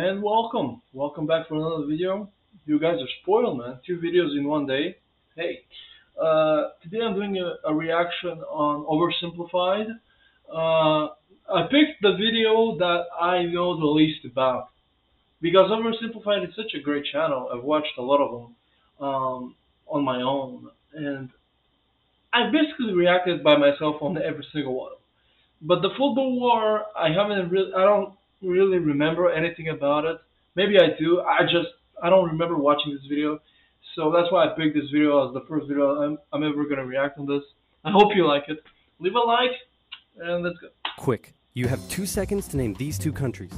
And welcome back for another video. You guys are spoiled, man. Two videos in one day. Hey, today I'm doing a reaction on Oversimplified. I picked the video that I know the least about because Oversimplified is such a great channel. I've watched a lot of them on my own, and I basically reacted by myself on every single one. But the football war, I don't really remember anything about it. Maybe I do. I don't remember watching this video. So that's why I picked this video as the first video I'm ever gonna react on this. I hope you like it. Leave a like, and let's go. Quick, you have 2 seconds to name these two countries.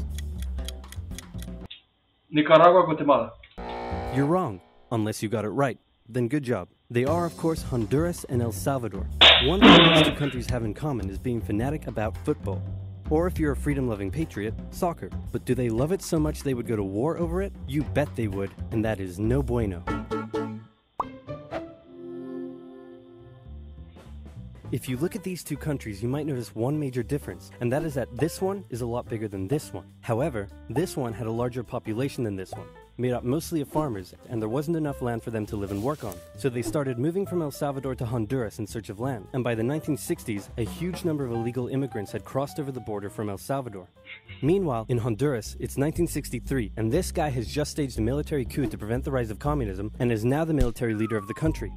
Nicaragua, Guatemala. You're wrong, unless you got it right. Then good job. They are, of course, Honduras and El Salvador. One thing these two countries have in common is being fanatic about football. Or if you're a freedom-loving patriot, soccer. But do they love it so much they would go to war over it? You bet they would, and that is no bueno. If you look at these two countries, you might notice one major difference, and that is that this one is a lot bigger than this one. However, this one had a larger population than this one, made up mostly of farmers, and there wasn't enough land for them to live and work on. So they started moving from El Salvador to Honduras in search of land, and by the 1960s, a huge number of illegal immigrants had crossed over the border from El Salvador. Meanwhile, in Honduras, it's 1963, and this guy has just staged a military coup to prevent the rise of communism, and is now the military leader of the country.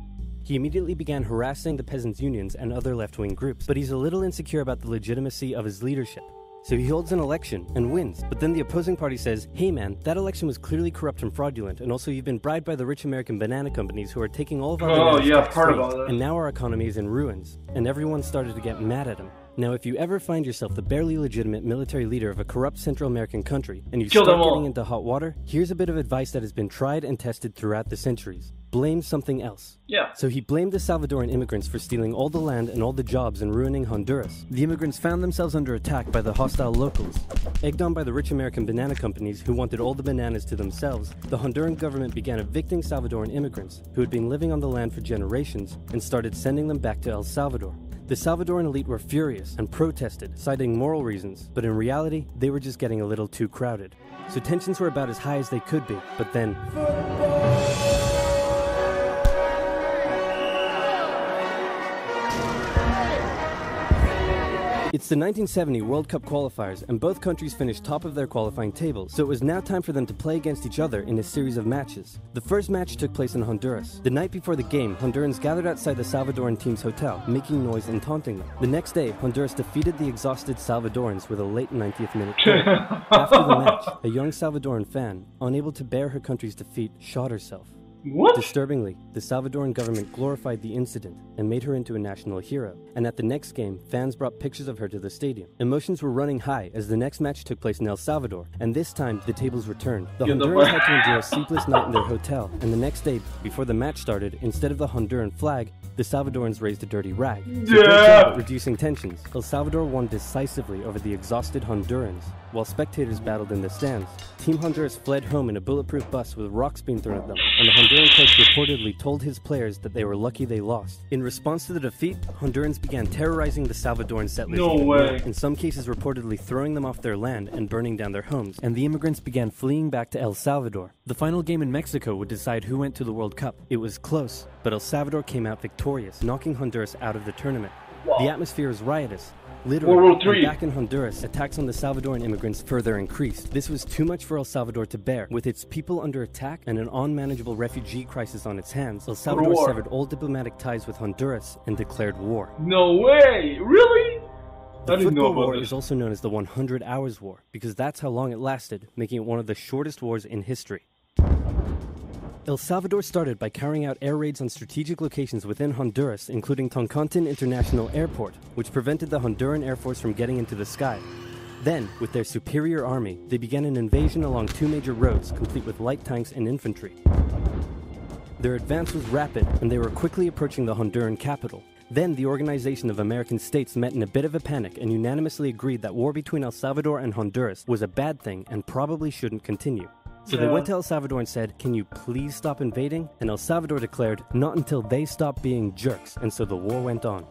He immediately began harassing the peasants' unions and other left-wing groups, but he's a little insecure about the legitimacy of his leadership. So he holds an election and wins, but then the opposing party says, hey man, that election was clearly corrupt and fraudulent, and also you've been bribed by the rich American banana companies who are taking all of our and now our economy is in ruins, and everyone started to get mad at him. Now if you ever find yourself the barely legitimate military leader of a corrupt Central American country, and you start getting into hot water, here's a bit of advice that has been tried and tested throughout the centuries. Blame something else. Yeah. So he blamed the Salvadoran immigrants for stealing all the land and all the jobs and ruining Honduras. The immigrants found themselves under attack by the hostile locals. Egged on by the rich American banana companies who wanted all the bananas to themselves, the Honduran government began evicting Salvadoran immigrants who had been living on the land for generations and started sending them back to El Salvador. The Salvadoran elite were furious and protested, citing moral reasons, but in reality, they were just getting a little too crowded. So tensions were about as high as they could be, but then... It's the 1970 World Cup qualifiers, and both countries finished top of their qualifying tables, so it was now time for them to play against each other in a series of matches. The first match took place in Honduras. The night before the game, Hondurans gathered outside the Salvadoran team's hotel, making noise and taunting them. The next day, Honduras defeated the exhausted Salvadorans with a late 90th minute goal. After the match, a young Salvadoran fan, unable to bear her country's defeat, shot herself. What? Disturbingly, the Salvadoran government glorified the incident and made her into a national hero. And at the next game, fans brought pictures of her to the stadium. Emotions were running high as the next match took place in El Salvador, and this time the tables were turned. The Hondurans had to endure a sleepless night in their hotel, and the next day, before the match started, instead of the Honduran flag, the Salvadorans raised a dirty rag. So great job at reducing tensions. El Salvador won decisively over the exhausted Hondurans, while spectators battled in the stands. Team Honduras fled home in a bulletproof bus with rocks being thrown at them, and the Honduran coach reportedly told his players that they were lucky they lost. In response to the defeat, Hondurans began terrorizing the Salvadoran settlers. No way. In some cases reportedly throwing them off their land and burning down their homes, and the immigrants began fleeing back to El Salvador. The final game in Mexico would decide who went to the World Cup. It was close, but El Salvador came out victorious, knocking Honduras out of the tournament. Wow. The atmosphere is riotous. Literally, and back in Honduras, attacks on the Salvadoran immigrants further increased. This was too much for El Salvador to bear. With its people under attack and an unmanageable refugee crisis on its hands, El Salvador severed all diplomatic ties with Honduras and declared war. No way! Really? The football war is also known as the 100 Hours War, because that's how long it lasted, making it one of the shortest wars in history. El Salvador started by carrying out air raids on strategic locations within Honduras, including Toncontin International Airport, which prevented the Honduran Air Force from getting into the sky. Then, with their superior army, they began an invasion along 2 major roads, complete with light tanks and infantry. Their advance was rapid, and they were quickly approaching the Honduran capital. Then the Organization of American States met in a bit of a panic and unanimously agreed that war between El Salvador and Honduras was a bad thing and probably shouldn't continue. So they went to El Salvador and said, can you please stop invading? And El Salvador declared, not until they stop being jerks, and so the war went on.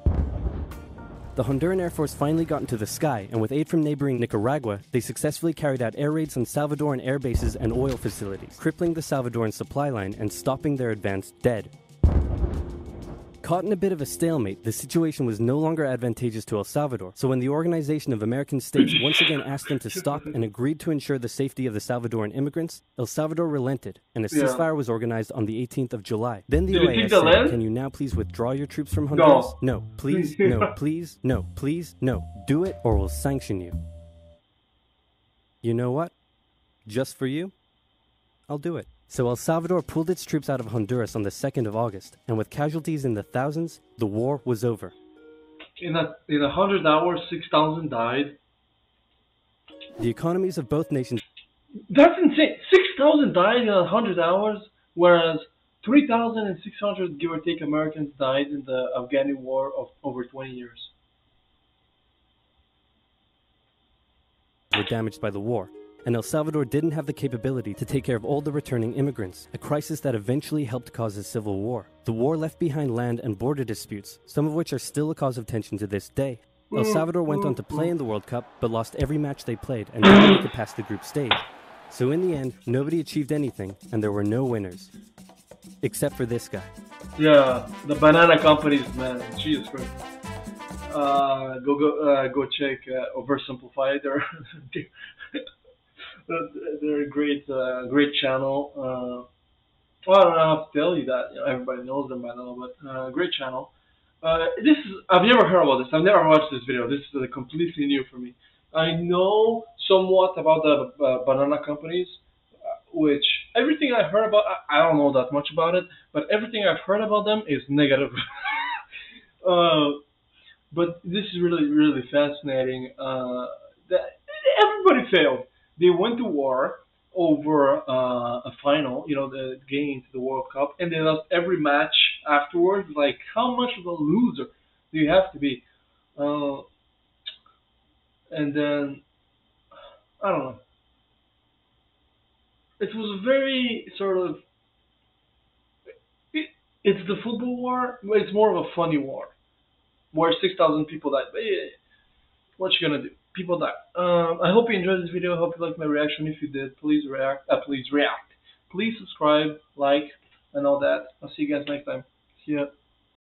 The Honduran Air Force finally got into the sky, and with aid from neighboring Nicaragua, they successfully carried out air raids on Salvadoran air bases and oil facilities, crippling the Salvadoran supply line and stopping their advance dead. Caught in a bit of a stalemate, the situation was no longer advantageous to El Salvador, so when the Organization of American States once again asked them to stop and agreed to ensure the safety of the Salvadoran immigrants, El Salvador relented, and a ceasefire was organized on the 18th of July. Then the OAS said, "Can you now please withdraw your troops from Honduras? No, please, no, please, no, please, no. Do it or we'll sanction you." You know what? Just for you, I'll do it. So El Salvador pulled its troops out of Honduras on the 2nd of August, and with casualties in the thousands, the war was over. In 100 hours, 6,000 died. The economies of both nations... That's insane! 6,000 died in 100 hours, whereas 3,600, give or take, Americans died in the Afghani war of over 20 years. ...were damaged by the war. And El Salvador didn't have the capability to take care of all the returning immigrants, a crisis that eventually helped cause a civil war. The war left behind land and border disputes, some of which are still a cause of tension to this day. El Salvador went on to play in the World Cup, but lost every match they played and didn't make it past the group stage. So in the end, nobody achieved anything, and there were no winners. Except for this guy. Yeah, the banana companies, man. Jesus Christ. Go check Oversimplified. They're a great channel. Well, I don't have to tell you that. You know, everybody knows them by now, but great channel. I've never heard about this. I've never watched this video. This is completely new for me. I know somewhat about the banana companies, which everything I heard about, I don't know that much about it, but everything I've heard about them is negative. But this is really, really fascinating. That everybody failed. They went to war over a final, the game to the World Cup, and they lost every match afterwards. Like, how much of a loser do you have to be? And then, I don't know. It was a very sort of, it's the football war, but it's more of a funny war, where 6,000 people died. But yeah, what you gonna do? People die. I hope you enjoyed this video. I hope you liked my reaction. If you did, please react. Please subscribe, like, and all that. I'll see you guys next time. See ya.